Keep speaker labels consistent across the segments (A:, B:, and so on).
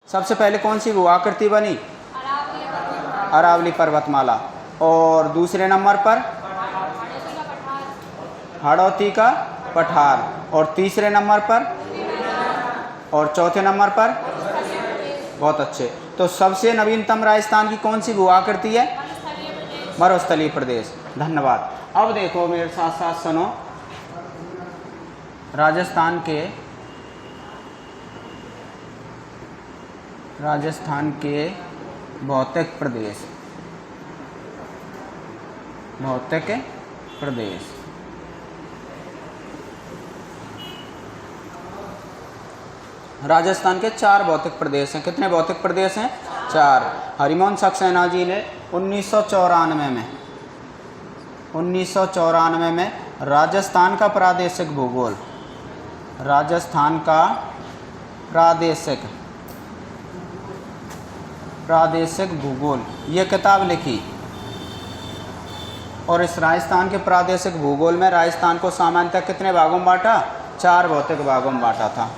A: सबसे पहले कौन सी भू-आकृति बनी? अरावली पर्वतमाला। और दूसरे नंबर पर हाड़ौती का पठार। और तीसरे नंबर पर और चौथे नंबर पर? बहुत अच्छे। तो सबसे नवीनतम राजस्थान की कौन सी भू-आकृति है? मरुस्थलीय प्रदेश। धन्यवाद। अब देखो मेरे साथ साथ सुनो, राजस्थान के भौतिक प्रदेश। भौतिक प्रदेश। राजस्थान के 4 भौतिक प्रदेश हैं। कितने भौतिक प्रदेश हैं? 4। हरिमोहन सक्सेना जी ने 1994 में राजस्थान का प्रादेशिक भूगोल, राजस्थान का प्रादेशिक भूगोल ये किताब लिखी। और इस राजस्थान के प्रादेशिक भूगोल में राजस्थान को सामान्यतः कितने भागों में बांटा? 4 भौतिक भागों में बांटा था।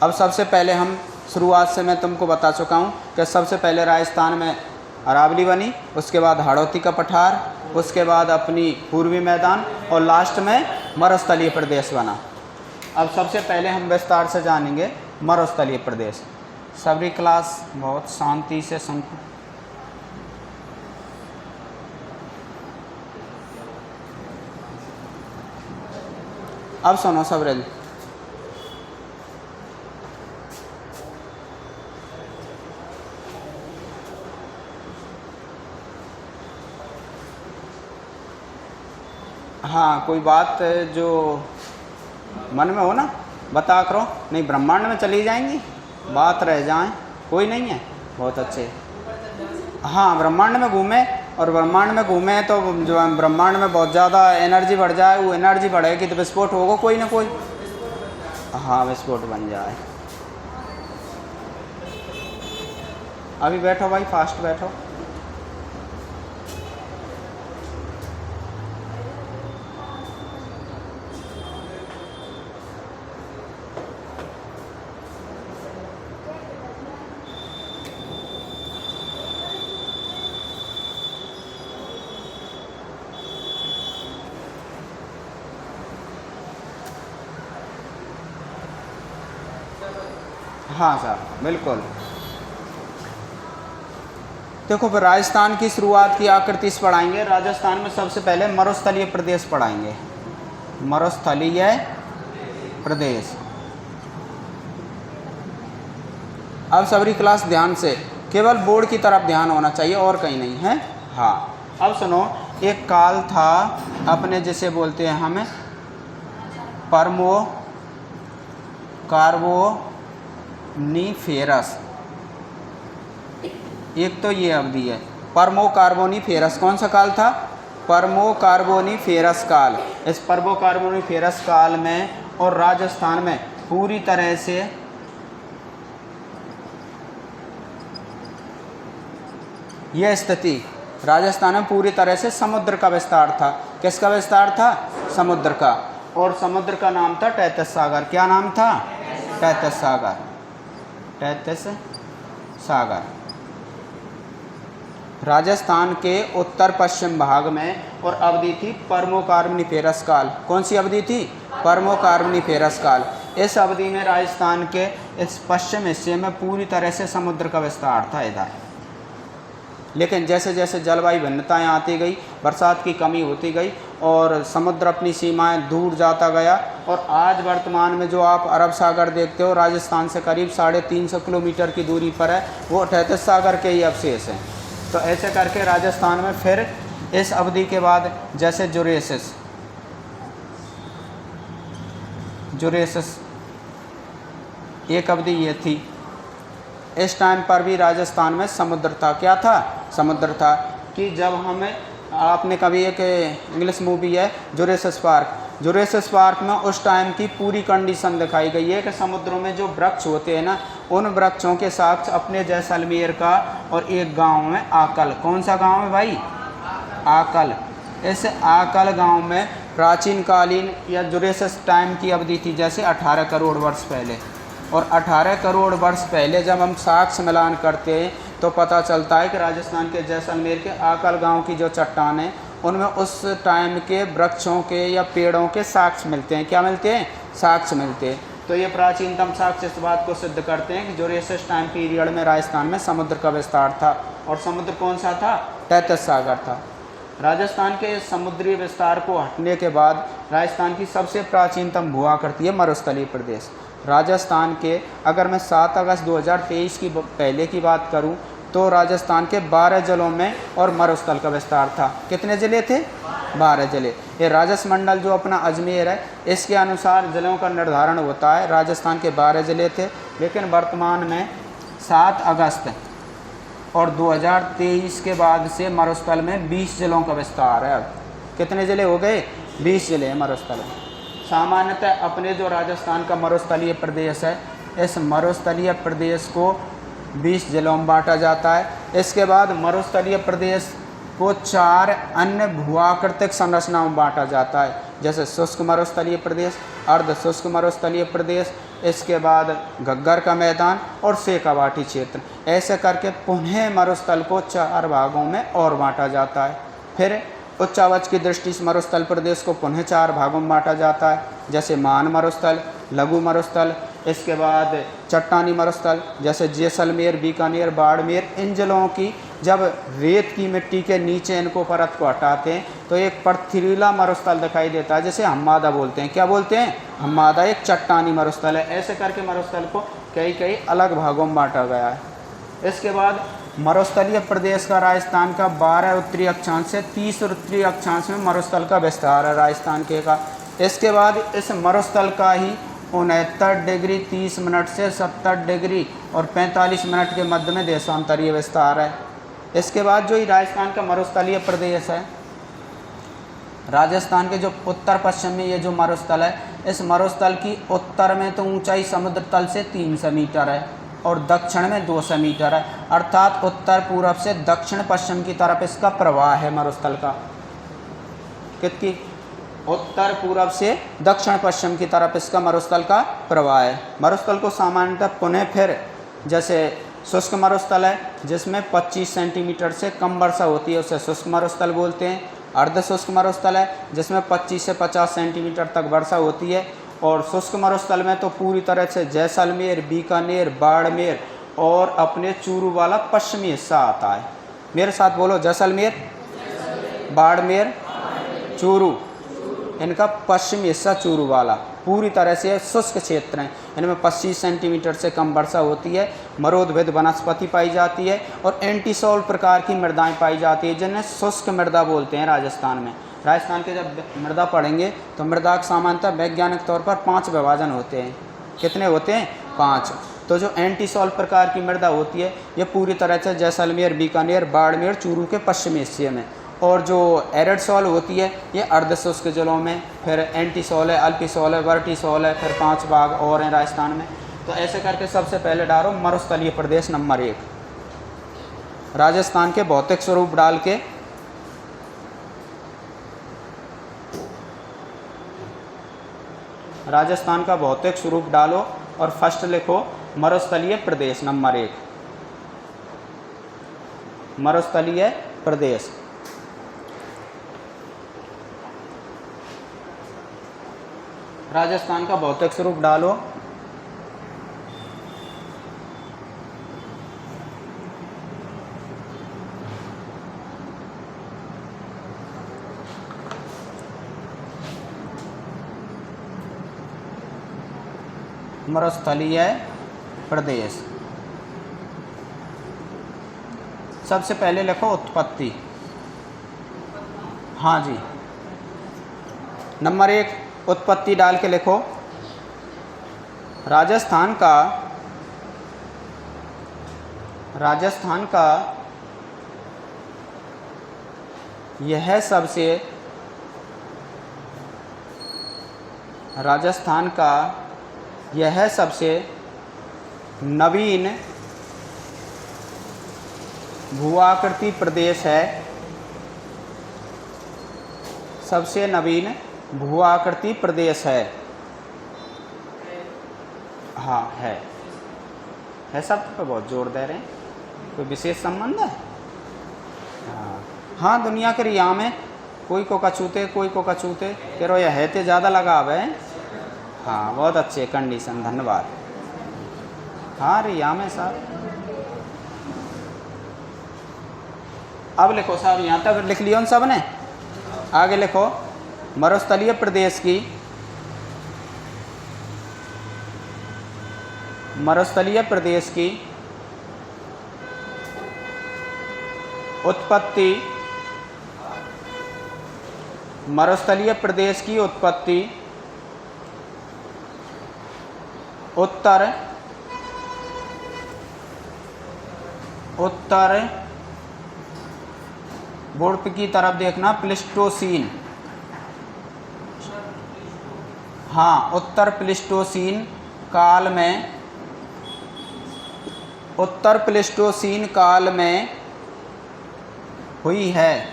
A: अब सबसे पहले हम शुरुआत से मैं तुमको बता चुका हूँ कि सबसे पहले राजस्थान में अरावली बनी, उसके बाद हाड़ौती का पठार, उसके बाद अपनी पूर्वी मैदान और लास्ट में मरुस्थलीय प्रदेश बना। अब सबसे पहले हम विस्तार से जानेंगे मरुस्थलीय प्रदेश। सभी क्लास बहुत शांति से सुन। अब सुनो सबरेल। हाँ, कोई बात जो मन में हो ना बता करो, नहीं ब्रह्मांड में चली जाएंगी, बात रह जाए कोई नहीं है। बहुत अच्छे। हाँ, ब्रह्मांड में घूमे और ब्रह्मांड में घूमे तो जो ब्रह्मांड में बहुत ज़्यादा एनर्जी बढ़ जाए, वो एनर्जी बढ़ेगी तो विस्फोट होगा कोई ना कोई। हाँ, विस्फोट बन जाए। अभी बैठो भाई, फास्ट बैठो। हाँ साहब, बिल्कुल। देखो फिर राजस्थान की शुरुआत की आकृति से पढ़ाएंगे। राजस्थान में सबसे पहले मरुस्थलीय प्रदेश पढ़ाएंगे। मरुस्थलीय प्रदेश। अब सभी क्लास ध्यान से, केवल बोर्ड की तरफ ध्यान होना चाहिए और कहीं नहीं है। हाँ, अब सुनो, एक काल था अपने जिसे बोलते हैं हमें पर्मो कार्बोनिफेरस। एक तो ये अवधि है पर्मो कार्बोनिफेरस। कौन सा काल था? पर्मो कार्बोनिफेरस काल। इस पर्मो कार्बोनिफेरस काल में और राजस्थान में पूरी तरह से यह स्थिति, राजस्थान में पूरी तरह से समुद्र का विस्तार था। किसका विस्तार था? समुद्र का। और समुद्र का नाम था तैतीस सागर। क्या नाम था? तैतीस सागर। तैतीस सागर। राजस्थान के उत्तर पश्चिम भाग में और अवधि थी पर्मो कार्बोनिफेरस काल। कौन सी अवधि थी? पर्मो कार्बोनिफेरस काल। इस अवधि में राजस्थान के इस पश्चिम हिस्से में पूरी तरह से समुद्र का विस्तार था इधर। लेकिन जैसे जैसे जलवायु भिन्नताएं आती गई, बरसात की कमी होती गई और समुद्र अपनी सीमाएं दूर जाता गया। और आज वर्तमान में जो आप अरब सागर देखते हो राजस्थान से करीब 350 किलोमीटर की दूरी पर है, वो तैतीस सागर के ही अवशेष हैं। तो ऐसे करके राजस्थान में फिर इस अवधि के बाद जैसे जुरेसिस एक अवधि ये थी। इस टाइम पर भी राजस्थान में समुद्र था। क्या था? समुद्र था। कि जब हमें, आपने कभी एक इंग्लिश मूवी है जुरेसिस पार्क, जुरेसिस पार्क में उस टाइम की पूरी कंडीशन दिखाई गई है कि समुद्रों में जो वृक्ष होते हैं ना, उन वृक्षों के साथ अपने जैसलमेर का और एक गांव में आकल। कौन सा गांव है भाई? आकल। इस आकल गांव में प्राचीन कालीन या जुरेसिस टाइम की अवधि थी, जैसे 18 करोड़ वर्ष पहले। और 18 करोड़ वर्ष पहले जब हम साक्ष्य मिलान करते हैं तो पता चलता है कि राजस्थान के जैसलमेर के आकल गांव की जो चट्टान है उनमें उस टाइम के वृक्षों के या पेड़ों के साक्ष्य मिलते हैं। क्या मिलते हैं? साक्ष्य मिलते हैं। तो ये प्राचीनतम साक्ष्य इस बात को सिद्ध करते हैं कि जुरेसियस टाइम पीरियड में राजस्थान में समुद्र का विस्तार था। और समुद्र कौन सा था? तैतीस सागर था। राजस्थान के समुद्री विस्तार को हटने के बाद राजस्थान की सबसे प्राचीनतम भूआकृति है मरुस्थलीय प्रदेश। राजस्थान के, अगर मैं 7 अगस्त 2023 की पहले की बात करूं तो राजस्थान के 12 जिलों में और मरुस्थल का विस्तार था। कितने ज़िले थे? 12 ज़िले। ये राजस्व मंडल जो अपना अजमेर है इसके अनुसार ज़िलों का निर्धारण होता है। राजस्थान के 12 ज़िले थे, लेकिन वर्तमान में 7 अगस्त और 2023 के बाद से मरुस्थल में 20 ज़िलों का विस्तार है। अब कितने ज़िले हो गए? 20 ज़िले हैं मरुस्थल में। सामान्यतः अपने जो राजस्थान का मरुस्थलीय प्रदेश है, इस मरुस्थलीय प्रदेश को 20 जिलों में बांटा जाता है। इसके बाद मरुस्थलीय प्रदेश को 4 अन्य भूआकृतिक संरचनाओं में बांटा जाता है, जैसे शुष्क मरुस्थलीय प्रदेश, अर्ध शुष्क मरुस्थलीय प्रदेश, इसके बाद घग्गर का मैदान और शेखावाटी क्षेत्र। ऐसे करके पुनः मरुस्थल को 4 भागों में और बांटा जाता है। फिर उच्चावच की दृष्टि से मरुस्थल प्रदेश को पुनः 4 भागों में बांटा जाता है, जैसे मान मरुस्थल, लघु मरुस्थल, इसके बाद चट्टानी मरुस्थल जैसे जैसलमेर, बीकानेर, बाड़मेर। इन जिलों की जब रेत की मिट्टी के नीचे इनको परत को हटाते हैं तो एक पथरीला मरुस्थल दिखाई देता है, जिसे हम्मादा बोलते हैं। क्या बोलते हैं? हम्मादा एक चट्टानी मरुस्थल है। ऐसे करके मरुस्थल को कई अलग भागों में बांटा गया है। इसके बाद मरुस्थलीय प्रदेश का राजस्थान का 12 उत्तरी अक्षांश से 30 उत्तरी अक्षांश में मरुस्थल का विस्तार है राजस्थान के का। इसके बाद इस मरुस्थल का ही 69 डिग्री 30 मिनट से 70 डिग्री और 45 मिनट के मध्य में देशांतरीय विस्तार है। इसके बाद जो ही राजस्थान का मरुस्थलीय प्रदेश है, राजस्थान के जो उत्तर पश्चिम में ये जो मरुस्थल है, इस मरुस्थल की उत्तर में तो ऊंचाई समुद्र तल से 300 मीटर है और दक्षिण में 200 मीटर है, अर्थात उत्तर पूर्व से दक्षिण पश्चिम की तरफ इसका प्रवाह है मरुस्थल का। कितनी? उत्तर पूर्व से दक्षिण पश्चिम की तरफ इसका मरुस्थल का प्रवाह है। मरुस्थल को सामान्यतः पुनः फिर जैसे शुष्क मरुस्थल है जिसमें 25 सेंटीमीटर से कम वर्षा होती है, उसे शुष्क मरुस्थल बोलते हैं। अर्ध शुष्क मरुस्थल है जिसमें 25 से 50 सेंटीमीटर तक वर्षा होती है। और शुष्क मरुस्थल में तो पूरी तरह से जैसलमेर, बीकानेर, बाड़मेर और अपने चूरू वाला पश्चिमी हिस्सा आता है। मेरे साथ बोलो, जैसलमेर, बाड़मेर, चूरू, इनका पश्चिमी हिस्सा चूरू वाला पूरी तरह से शुष्क क्षेत्र हैं। इनमें 25 सेंटीमीटर से कम वर्षा होती है, मरोदभिद वनस्पति पाई जाती है और एंटीसोल प्रकार की मृदाएं पाई जाती है, जिन्हें शुष्क मृदा बोलते हैं। राजस्थान में, राजस्थान के जब मृदा पढ़ेंगे तो मृदा के सामान्यतः वैज्ञानिक तौर पर 5 विभाजन होते हैं। कितने होते हैं? 5। तो जो एंटीसोल प्रकार की मृदा होती है ये पूरी तरह से जैसलमेर, बीकानेर, बाड़मेर, चूरू के पश्चिमी हिस्से में, और जो एरिड सॉल होती है ये अर्ध शुष्क जिलों में, फिर एंटीसोल है, अल्पीसोल है, वर्टीसोल है, फिर 5 भाग और हैं राजस्थान में। तो ऐसे करके सबसे पहले डालो मरुस्थलीय प्रदेश नंबर 1। राजस्थान के भौतिक स्वरूप डाल के राजस्थान का भौतिक स्वरूप डालो और फर्स्ट लिखो मरुस्थलीय प्रदेश नंबर 1। मरुस्थलीय प्रदेश। राजस्थान का भौतिक स्वरूप डालो। मरुस्थलीय प्रदेश। सबसे पहले लिखो उत्पत्ति। हाँ जी, नंबर 1 उत्पत्ति डाल के लिखो। राजस्थान का यह सबसे नवीन भूआकृति प्रदेश है। सबसे नवीन भूआकृति प्रदेश है। हाँ है शब्द पे बहुत जोर दे रहे हैं, कोई विशेष संबंध है? हाँ दुनिया के रिया में कोई को कछूते कोई को कछूते कह रो, यह है तो ज़्यादा लगाव है। हाँ बहुत अच्छे कंडीशन, धन्यवाद। हाँ रिया में साहब। अब लिखो साहब, यहाँ तक लिख लियो सब ने, आगे लिखो। मरुस्थलीय प्रदेश की उत्पत्ति उत्तर बोर्ड की तरफ देखना, प्लिस्टोसीन। हाँ उत्तर प्लिस्टोसीन काल में हुई है।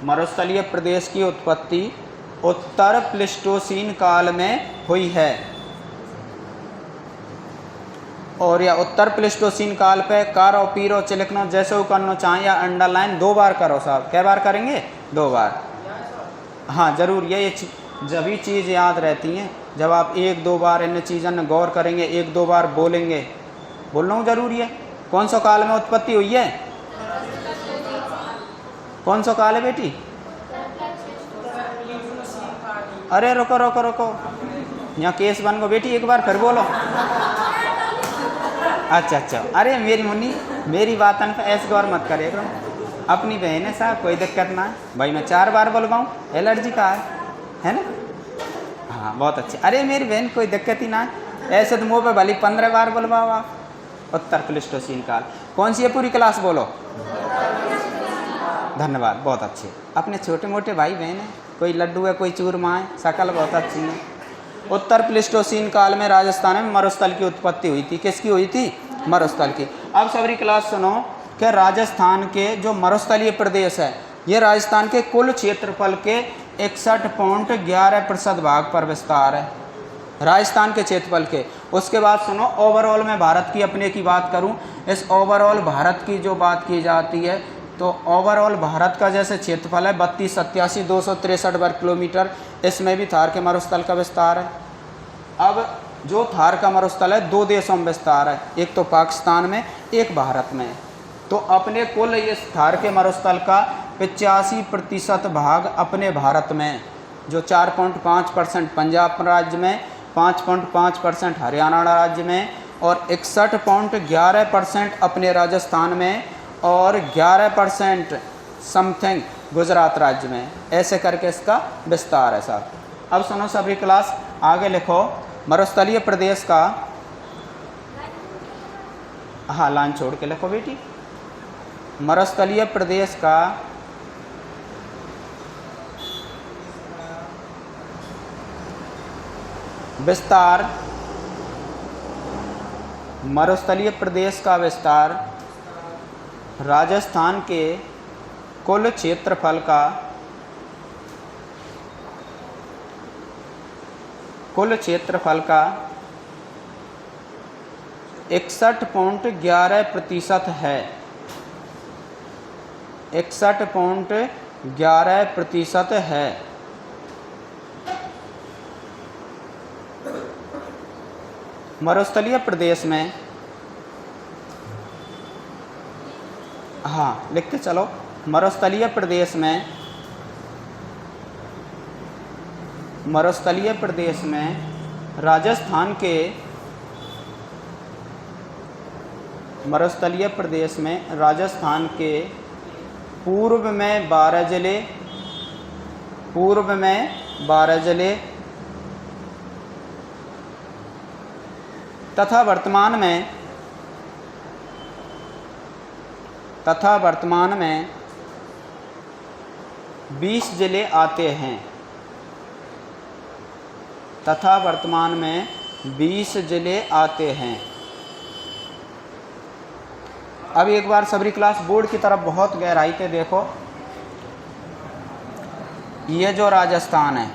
A: मरुस्थलीय प्रदेश की उत्पत्ति उत्तर प्लिस्टोसीन काल में हुई है। और या उत्तर प्लिस्टोसीन काल पे कार और पीरो चिलकनो जैसे वो करना चाहें या अंडरलाइन 2 बार करो साहब। कै बार करेंगे? 2 बार। हाँ जरूर, ये जभी चीज़ याद रहती हैं जब आप 1-2 बार इन चीज़ों में गौर करेंगे, 1-2 बार बोलेंगे। बोलना जरूरी है। कौन सा काल में उत्पत्ति हुई है? कौन सा काल है बेटी? अरे रुको रुको रुको, यहाँ केस बन गो बेटी, एक बार फिर बोलो। अच्छा, अरे मेरी मुन्नी, मेरी बात पे ऐसे गौर मत करे करो, अपनी बहन है साहब, कोई दिक्कत ना है भाई। मैं 4 बार बोलवाऊँ? एलर्जी का है ना? हाँ बहुत अच्छे। अरे मेरी बहन कोई दिक्कत ही ना है, ऐसे तो मुँह पे भली 15 बार बोलवाओ आप। उत्तर प्लिस्टोसीन काल कौन सी है? पूरी क्लास बोलो। धन्यवाद, बहुत अच्छे। अपने छोटे मोटे भाई बहन हैं, कोई लड्डू है कोई चूरमा है, शकल बहुत अच्छी है। उत्तर प्लिस्टोसीन काल में राजस्थान में मरुस्थल की उत्पत्ति हुई थी। किसकी हुई थी? मरुस्थल की। अब सभी क्लास सुनो कि राजस्थान के जो मरुस्थलीय प्रदेश है, ये राजस्थान के कुल क्षेत्रफल के 61.11% भाग पर विस्तार है, राजस्थान के क्षेत्रफल के। उसके बाद सुनो, ओवरऑल में भारत की अपने की बात करूं, इस ओवरऑल भारत की जो बात की जाती है तो ओवरऑल भारत का जैसे क्षेत्रफल है 32,87,263 वर्ग किलोमीटर, इसमें भी थार के मरुस्थल का विस्तार है। अब जो थार का मरुस्थल है 2 देशों में विस्तार है, एक तो पाकिस्तान में, एक भारत में। तो अपने कुल इस थार के मरुस्थल का 85% भाग अपने भारत में, जो 4.5% पंजाब राज्य में, 5.5% हरियाणा राज्य में और 61.11% अपने राजस्थान में और 11% समथिंग गुजरात राज्य में। ऐसे करके इसका विस्तार है साहब। अब सुनो सभी क्लास, आगे लिखो। मरुस्थलीय प्रदेश का, हाँ लाइन छोड़ के लिखो बेटी। मरुस्थलीय प्रदेश का विस्तार, मरुस्थलीय प्रदेश का विस्तार राजस्थान के कुल क्षेत्रफल का 61.11% है। 61.11% है। मरुस्थलीय प्रदेश में, हाँ लिखते चलो, मरुस्थलीय प्रदेश में राजस्थान के पूर्व में 12 जिले तथा वर्तमान में 20 जिले आते हैं। तथा वर्तमान में 20 जिले आते हैं। अब एक बार सभी क्लास बोर्ड की तरफ बहुत गहराई से देखो। ये जो राजस्थान है,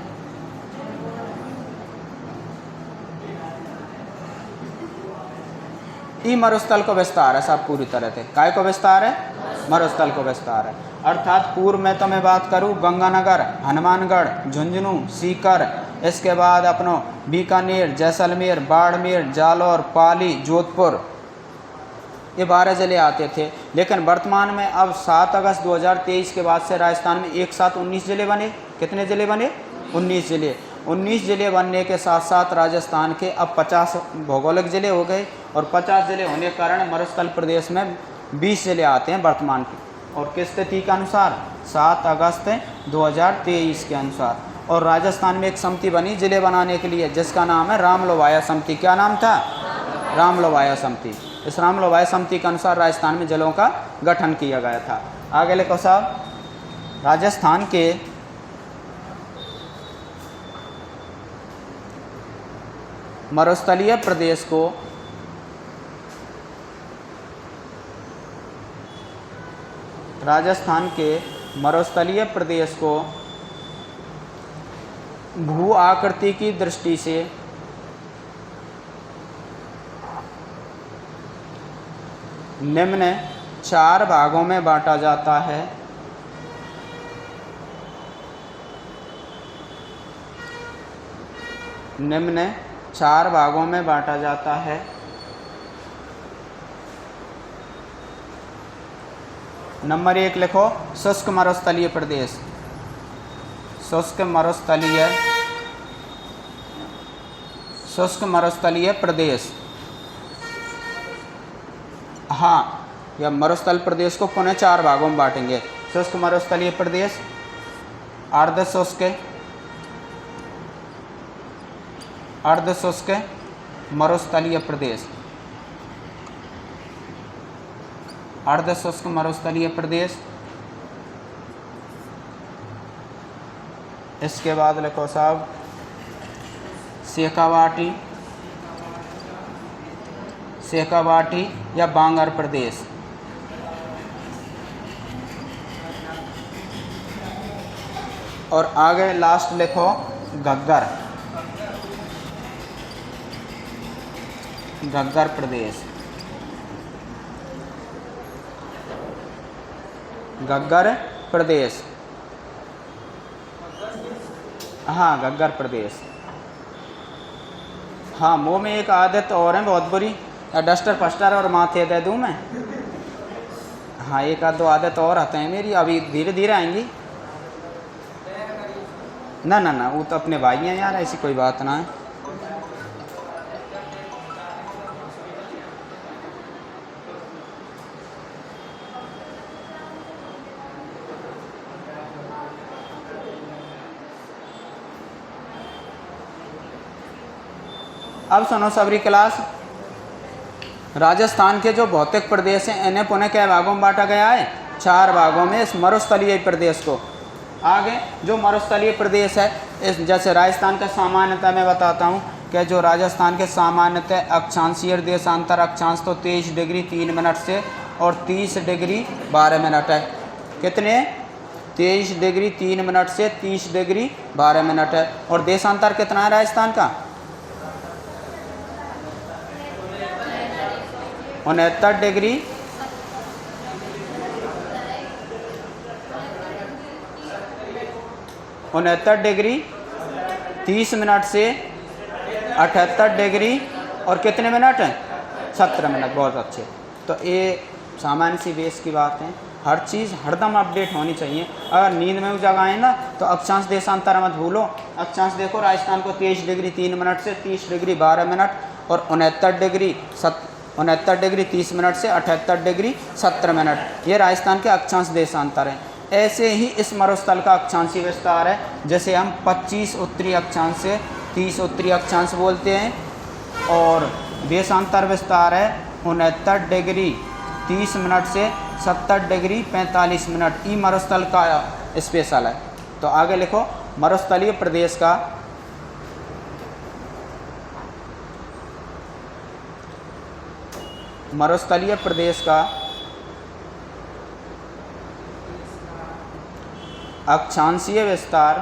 A: ई मरुस्थल को विस्तार है सब पूरी तरह से। काय को विस्तार है? मरुस्थल को विस्तार है। अर्थात पूर्व में तो मैं बात करूँ गंगानगर, हनुमानगढ़, झुंझुनू, सीकर, इसके बाद अपनो बीकानेर, जैसलमेर, बाड़मेर, जालौर, पाली, जोधपुर, ये 12 ज़िले आते थे। लेकिन वर्तमान में अब 7 अगस्त 2023 के बाद से राजस्थान में एक साथ 19 ज़िले बने। कितने ज़िले बने? 19 ज़िले। 19 ज़िले बनने के साथ साथ राजस्थान के अब 50 भौगोलिक ज़िले हो गए और 50 ज़िले होने के कारण मरुस्थल प्रदेश में 20 ज़िले आते हैं वर्तमान के। और किस तिथि के अनुसार? 7 अगस्त 2023 के अनुसार। और राजस्थान में एक समिति बनी ज़िले बनाने के लिए जिसका नाम है रामलोवाया समिति। क्या नाम था? रामलोवाया समिति। इस रामलोवाया समिति के अनुसार राजस्थान में ज़िलों का गठन किया गया था। आगे लिखो साहब, राजस्थान के मरुस्थलीय प्रदेश को भू आकृति की दृष्टि से निम्न 4 भागों में बांटा जाता है। निम्न 4 भागों में बांटा जाता है। नंबर 1 लिखो, शुष्क मरुस्थलीय प्रदेश। शुष्क मरुस्थलीय प्रदेश। हाँ, या मरुस्थल प्रदेश को पुनः 4 भागों में बांटेंगे। शुष्क मरुस्थलीय प्रदेश, अर्ध शुष्क मरुस्थलीय प्रदेश, अर्ध शुष्क मरुस्थलीय प्रदेश। इसके बाद लिखो साहब शेखावाटी या बांगर प्रदेश। और आगे लास्ट लिखो घग्गर प्रदेश। घग्गर प्रदेश, हाँ घग्गर प्रदेश। हाँ, मुँह में एक आदत और है बहुत बुरी, डस्टर फस्टर और माथे दे दूँ मैं। हाँ, एक आध 2 आदत और आते हैं मेरी, अभी धीरे धीरे आएंगी। ना ना ना, वो तो अपने भाई हैं यार, ऐसी कोई बात ना है। अब सुनो सबरी क्लास, राजस्थान के जो भौतिक प्रदेश हैं इन्हें पुनः क्या भागों में बांटा गया है? 4 भागों में इस मरुस्थलीय प्रदेश को। आगे जो मरुस्थलीय प्रदेश है, इस जैसे राजस्थान का सामान्यतः मैं बताता हूँ कि जो राजस्थान के सामान्यतः अक्षांशीय देशांतर अक्षांश तो 23 डिग्री 3 मिनट से और 30 डिग्री 12 मिनट है। कितने? 23 डिग्री 3 मिनट से 30 डिग्री 12 मिनट है। और देशांतर कितना है राजस्थान का? 69 डिग्री 30 मिनट से 78 डिग्री और कितने मिनट हैं? 17 मिनट। बहुत अच्छे। तो ये सामान्य सी बेस की बात है, हर चीज़ हरदम अपडेट होनी चाहिए। अगर नींद में जगाएं ना तो अक्षांश देशांतर मत भूलो। अक्षांश देखो, राजस्थान को 23 डिग्री 3 मिनट से 30 डिग्री 12 मिनट और 69 डिग्री 30 मिनट से 78 डिग्री 17 मिनट, ये राजस्थान के अक्षांश देशांतर हैं। ऐसे ही इस मरुस्थल का अक्षांशीय विस्तार है, जैसे हम 25 उत्तरी अक्षांश से 30 उत्तरी अक्षांश बोलते हैं। और देशांतर विस्तार है 69 डिग्री 30 मिनट से 70 डिग्री 45 मिनट। ई मरुस्थल का स्पेशल है। तो आगे लिखो, मरुस्थलीय प्रदेश का अक्षांशीय विस्तार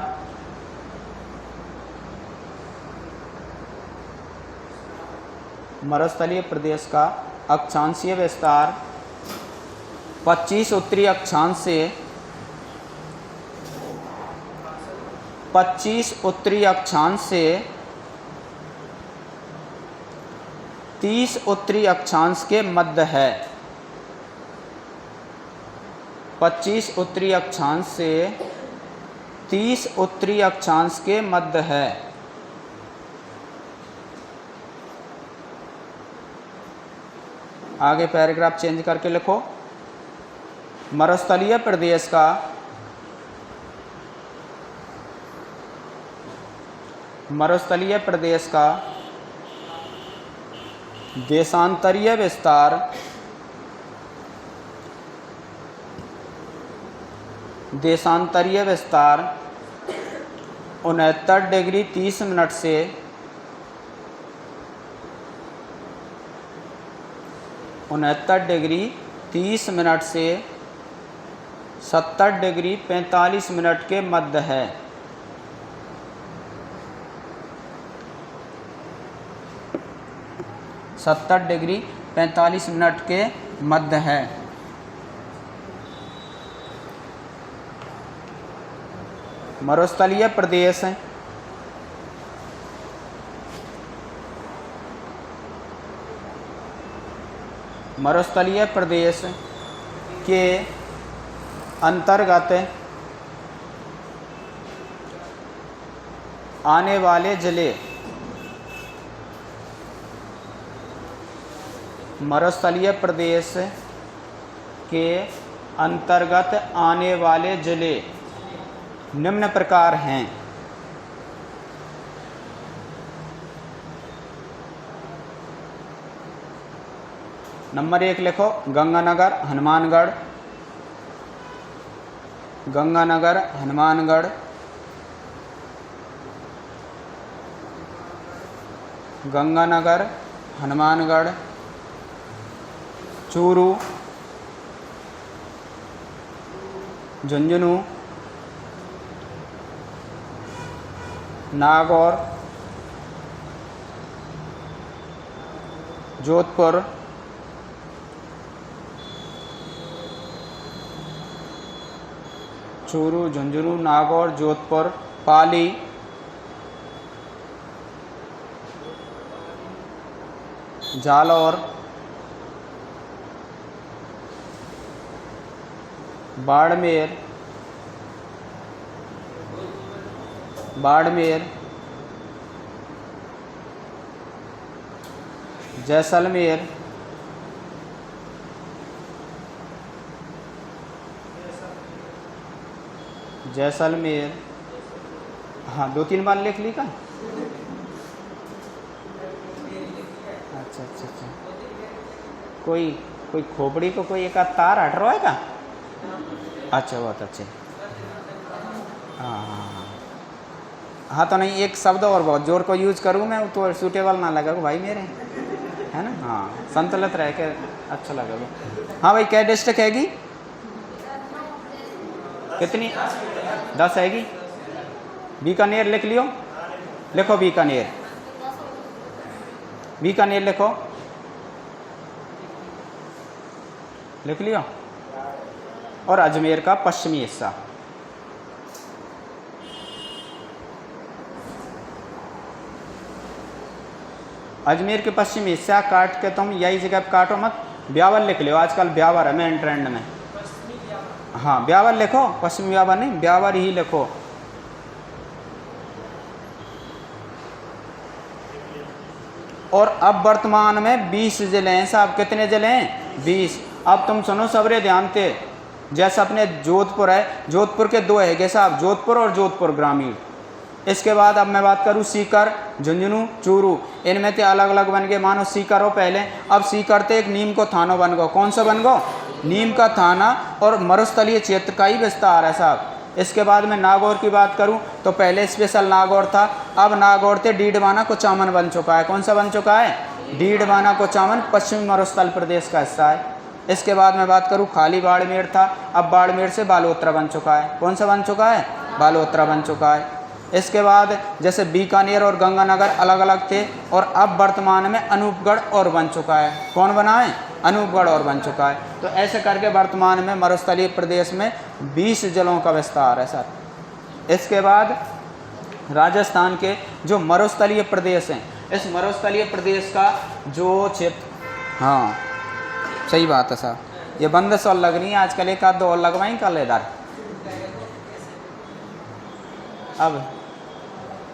A: मरुस्थलीय प्रदेश का अक्षांशीय विस्तार 25 उत्तरी अक्षांश से 25 उत्तरी अक्षांश से 30 उत्तरी अक्षांश के मध्य है। 25 उत्तरी अक्षांश से 30 उत्तरी अक्षांश के मध्य है। आगे पैराग्राफ चेंज करके लिखो। मरुस्थलीय प्रदेश का देशांतरीय विस्तार 69 डिग्री 30 मिनट से 69 डिग्री 30 मिनट से 70 डिग्री 45 मिनट के मध्य है। सत्तर डिग्री 45 मिनट के मध्य है। मरुस्थलीय प्रदेश के अंतर्गत आने वाले जिले मरुस्थलीय प्रदेश के अंतर्गत आने वाले जिले निम्न प्रकार हैं। नंबर 1 लिखो गंगानगर हनुमानगढ़, गंगानगर हनुमानगढ़, गंगानगर हनुमानगढ़, चूरू, झुंझुनू, नागौर, जोधपुर, चूरू, झुंझुनू, नागौर, जोधपुर, पाली, जालौर, बाड़मेर, जैसलमेर, हाँ 2-3 बार लिख ली का। अच्छा, कोई खोपड़ी को कोई एक आध तार हट रहा है का? अच्छा, बहुत अच्छे। हाँ तो नहीं, एक शब्द और बहुत जोर को यूज करूँ मैं तो सूटेबल ना लगेगा भाई मेरे, है ना। हाँ संतुलित रह के अच्छा लगेगा। हाँ भाई, क्या डिस्ट्रिक्ट हैगी? कितनी? 10 हैगी। बीकानेर लिख लियो, लिखो बीकानेर लिखो, लिख लियो। और अजमेर का पश्चिमी हिस्सा। अजमेर के पश्चिमी हिस्सा काट के तुम यही जगह काटो मत, ब्यावर लिख लो। आजकल ब्यावर है मेन ट्रेंड में। हाँ ब्यावर लिखो, पश्चिमी ब्यावर नहीं, ब्यावर ही लिखो। और अब वर्तमान में 20 जिले हैं साहब। कितने जिले हैं? 20। अब तुम सुनो सबरे ध्यान से। जैसे अपने जोधपुर है, जोधपुर के 2 है साहब, जोधपुर और जोधपुर ग्रामीण। इसके बाद अब मैं बात करूँ सीकर, झुंझुनू, चूरू, इनमें तो अलग अलग बन गए। मानो सीकर हो पहले, अब सीकर तो एक नीम को थानो बन गो। कौन सा बन गो? नीम का थाना। और मरुस्थलीय क्षेत्र का ही विस्तार है साहब। इसके बाद मैं नागौर की बात करूं तो पहले स्पेशल नागौर था, अब नागौर से डीडवाना कुचामन बन चुका है। कौन सा बन चुका है? डीडवाना कुचामन पश्चिमी मरुस्थल प्रदेश का हिस्सा है। इसके बाद मैं बात करूं खाली बाड़मेर था, अब बाड़मेर से बालोतरा बन चुका है। कौन सा बन चुका है? बालोतरा बन चुका है। इसके बाद जैसे बीकानेर और गंगानगर अलग अलग थे और अब वर्तमान में अनूपगढ़ और बन चुका है। कौन बना है? अनूपगढ़ और बन चुका है। तो ऐसे करके वर्तमान में मरुस्थलीय प्रदेश में 20 जिलों का विस्तार है सर। इसके बाद राजस्थान के जो मरुस्थलीय प्रदेश हैं, इस मरुस्थलीय प्रदेश का जो क्षेत्र, हाँ सही बात है सर, ये बंदिश और लग रही है आजकल, एक आध दो और लगवाएं कल इधर।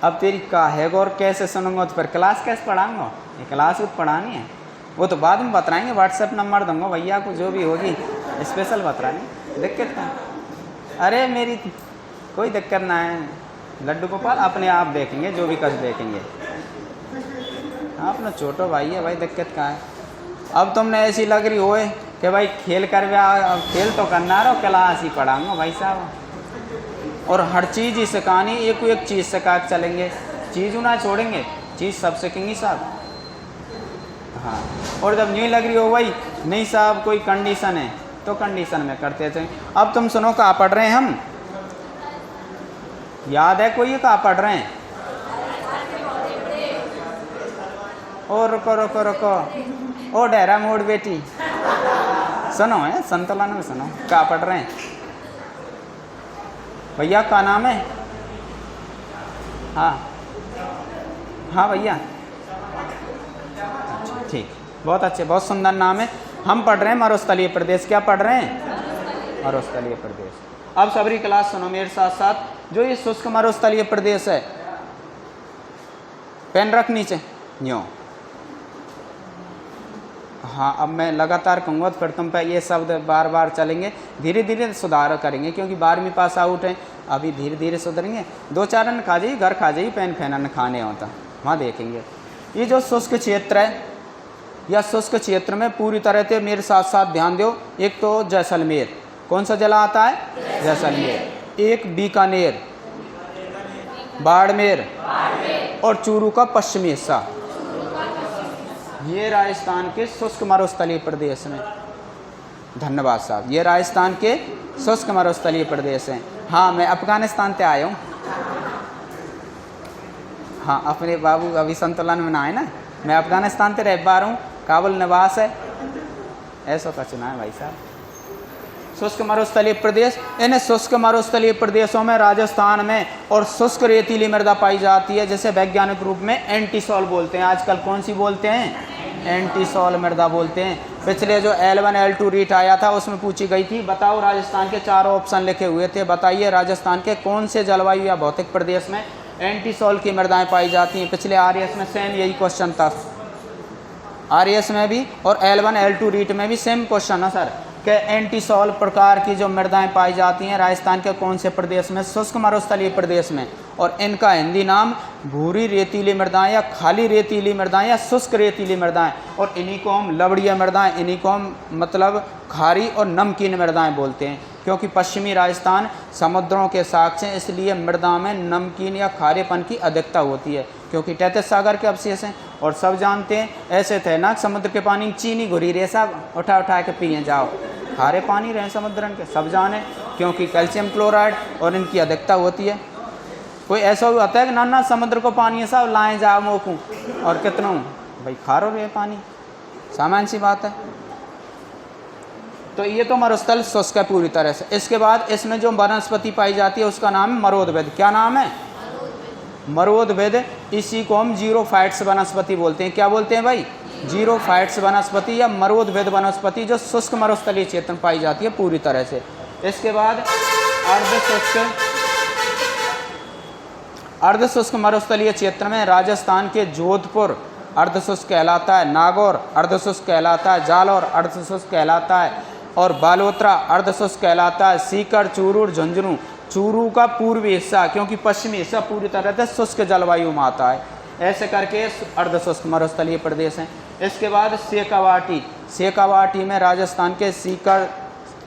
A: अब तेरी का है और कैसे सुनूंगा तो फिर क्लास कैसे पढ़ाऊंगा? ये क्लास भी पढ़ानी है, वो तो बाद में बताएंगे, व्हाट्सएप नंबर दूंगा भैया को, जो भी होगी स्पेशल बताएंगे। दिक्कत क्या? अरे मेरी कोई दिक्कत ना है, लड्डू गोपाल अपने आप देखेंगे, जो भी कष्ट देखेंगे। अपना छोटो भाई है भाई, दिक्कत क्या है? अब तुमने ऐसी लग रही होए कि भाई खेल कर अब खेल तो करना रहो, क्लास ही पढ़ाऊंगा भाई साहब, और हर चीज़ ही सिखानी, एक चीज़ सिखा के चलेंगे, चीज़ ना छोड़ेंगे, चीज़ सब सीखेंगी साहब। हाँ, और जब यूँ लग रही हो भाई नहीं साहब कोई कंडीशन है, तो कंडीशन में करते थे। अब तुम सुनो, कहाँ पढ़ रहे हैं हम? याद है कोई? कहाँ पढ़ रहे हैं? ओ रुको रुको रुको, ओ डेरा मोड़ बेटी, सुनो है संतुलन में सुनो, कहाँ पढ़ रहे हैं भैया? का नाम है? हाँ हाँ भैया, अच्छा ठीक, बहुत अच्छे, बहुत सुंदर नाम है। हम पढ़ रहे हैं मरुस्थलीय प्रदेश। क्या पढ़ रहे हैं? मरुस्थलीय प्रदेश। अब सबरी क्लास सुनो मेरे साथ साथ। जो ये शुष्क मरुस्थलीय प्रदेश है, पेन रख नीचे यूँ, हाँ अब मैं लगातार कहूँगा तो फिर तुम पे ये शब्द बार बार चलेंगे, धीरे धीरे सुधार करेंगे, क्योंकि 12वीं पास आउट है, अभी धीरे धीरे सुधरेंगे। 2-4 अन्न खा जाइए, घर खा जाइए, पेन फैन अन्न खाने होता, वहाँ देखेंगे। ये जो शुष्क क्षेत्र है, या शुष्क क्षेत्र में पूरी तरह से मेरे साथ साथ ध्यान दो। एक तो जैसलमेर, कौन सा जिला आता है? जैसलमेर। एक बीकानेर, बाड़मेर और चूरू का पश्चिमी हिस्सा, ये राजस्थान के शुष्क मरुस्थलीय प्रदेश में। धन्यवाद साहब, ये राजस्थान के शुष्क मरुस्थलीय प्रदेश हैं। हाँ मैं अफगानिस्तान से आया हूँ। हाँ अपने बाबू अभी संतुलन में ना है ना, मैं अफगानिस्तान से रह पा रहा हूँ, काबुल निवास है, ऐसा का चुना है भाई साहब। शुष्क मरुस्थलीय प्रदेश, इन शुष्क मरुस्थलीय प्रदेशों में राजस्थान में और शुष्क रेतीली मृदा पाई जाती है, जैसे वैज्ञानिक रूप में एंटीसॉल बोलते हैं। आजकल कौन सी बोलते हैं? एंटीसॉल मृदा बोलते हैं। पिछले जो L1 L2 रीट आया था उसमें पूछी गई थी, बताओ राजस्थान के 4 ऑप्शन लिखे हुए थे, बताइए राजस्थान के कौन से जलवायु या भौतिक प्रदेश में एंटीसॉल की मृदाएं पाई जाती हैं। पिछले RS में सेम यही क्वेश्चन था, RS में भी और L1 L2 रीट में भी सेम क्वेश्चन है सर, कि एंटीसॉल प्रकार की जो मृदाएं पाई जाती हैं राजस्थान के कौन से प्रदेश में? शुष्क मरुस्थलीय प्रदेश में। और इनका हिंदी नाम भूरी रेतीली मृदाएं या खाली रेतीली मृदाएं या शुष्क रेतीली मृदाएं, और इन्हीं को हम लवड़ीय मृदाएं, इन्हीं को हम मतलब खारी और नमकीन मृदाएं बोलते हैं, क्योंकि पश्चिमी राजस्थान समुद्रों के साक्ष्य हैं, इसलिए मृदा में नमकीन या खारेपन की अधिकता होती है, क्योंकि तैतीस सागर के अवशेष हैं। और सब जानते हैं ऐसे थे ना, समुद्र के पानी में चीनी घुरी रहे, सब उठा उठा के पिए जाओ, खारे पानी रहे समुद्र के, सब जाने, क्योंकि कैल्शियम क्लोराइड और इनकी अधिकता होती है। कोई ऐसा भी होता है कि ना ना समुद्र को पानी है साहब लाएँ जाओ मोकूँ, और कितना भाई खारो रहे पानी, सामान्य सी बात है। तो ये तो मरुस्थल शुष्क है पूरी तरह से। इसके बाद इसमें जो वनस्पति पाई जाती है उसका नाम है मरोदवेद। क्या नाम है? मरोदवेद। इसी को हम जीरोफाइट्स वनस्पति बोलते हैं। क्या बोलते हैं भाई? जीरोफाइट्स वनस्पति या मरोदवेद वनस्पति, जो शुष्क मरुस्थलीय क्षेत्र में पाई जाती है पूरी तरह से। इसके बाद अर्धशुष्क मरुस्थलीय क्षेत्र में राजस्थान के जोधपुर अर्धशुष्क कहलाता है, नागौर अर्धशुष्क कहलाता है, जालौर अर्धशुष्क कहलाता है, और बालोतरा अर्धशुष्क कहलाता है। सीकर, चूरू, झुंझुनू, चूरू का पूर्वी हिस्सा, क्योंकि पश्चिमी हिस्सा पूरी तरह से शुष्क जलवायु में आता है। ऐसे करके अर्धशुष्क मरुस्थलीय प्रदेश हैं। इसके बाद शेखावाटी, शेखावाटी में राजस्थान के सीकर,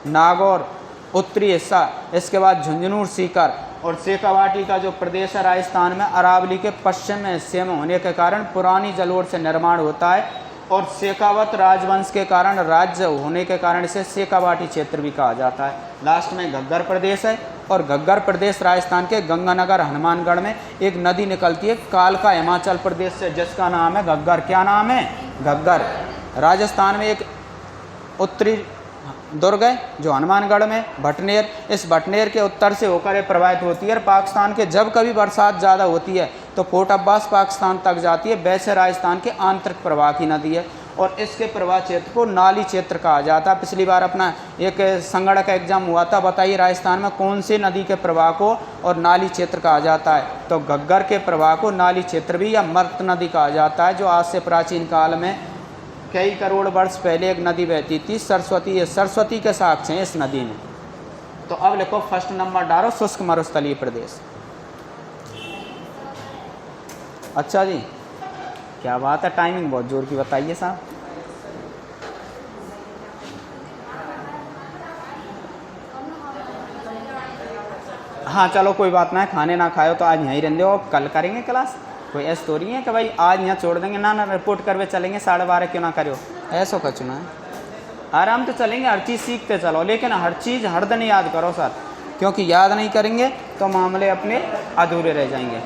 A: नागौर उत्तरी हिस्सा, इसके बाद झुंझुनू, सीकर। और शेखावाटी का जो प्रदेश है राजस्थान में अरावली के पश्चिम हिस्से में होने के कारण पुरानी जलोढ़ से निर्माण होता है, और शेखावत राजवंश के कारण राज्य होने के कारण इसे शेखावाटी क्षेत्र भी कहा जाता है। लास्ट में घग्गर प्रदेश है, और घग्गर प्रदेश राजस्थान के गंगानगर हनुमानगढ़ में एक नदी निकलती है कालका हिमाचल प्रदेश से, जिसका नाम है घग्गर। क्या नाम है? घग्गर। राजस्थान में एक उत्तरी दुर्ग है जो हनुमानगढ़ में भटनेर, इस भटनेर के उत्तर से होकर ये प्रवाहित होती है और पाकिस्तान के जब कभी बरसात ज़्यादा होती है तो फोर्ट अब्बास पाकिस्तान तक जाती है। वैसे राजस्थान के आंतरिक प्रवाह की नदी है और इसके प्रवाह क्षेत्र को नाली क्षेत्र कहा जाता है। पिछली बार अपना एक संगणक एग्जाम हुआ था, बताइए राजस्थान में कौन सी नदी के प्रवाह को और नाली क्षेत्र कहा जाता है? तो घग्गर के प्रवाह को नाली क्षेत्र भी या मर्त नदी कहा जाता है, जो आज से प्राचीन काल में कई करोड़ वर्ष पहले एक नदी बहती थी सरस्वती। ये सरस्वती के साक्ष्य हैं इस नदी में। तो अब लिखो फर्स्ट नंबर डालो शुष्क मरुस्थलीय प्रदेश। अच्छा जी, क्या बात है, टाइमिंग बहुत जोर की बताइए साहब। हाँ चलो कोई बात ना है, खाने ना खाओ तो आज यहीं रहने दो, कल करेंगे क्लास। कोई ऐसा तो नहीं है कि भाई आज यहाँ छोड़ देंगे, ना रिपोर्ट करवे चलेंगे 12:30 क्यों ना करो, ऐसा कुछ ना है। आराम तो चलेंगे, हर चीज़ सीखते चलो, लेकिन हर चीज़ हर दिन याद करो सर, क्योंकि याद नहीं करेंगे तो मामले अपने अधूरे रह जाएंगे।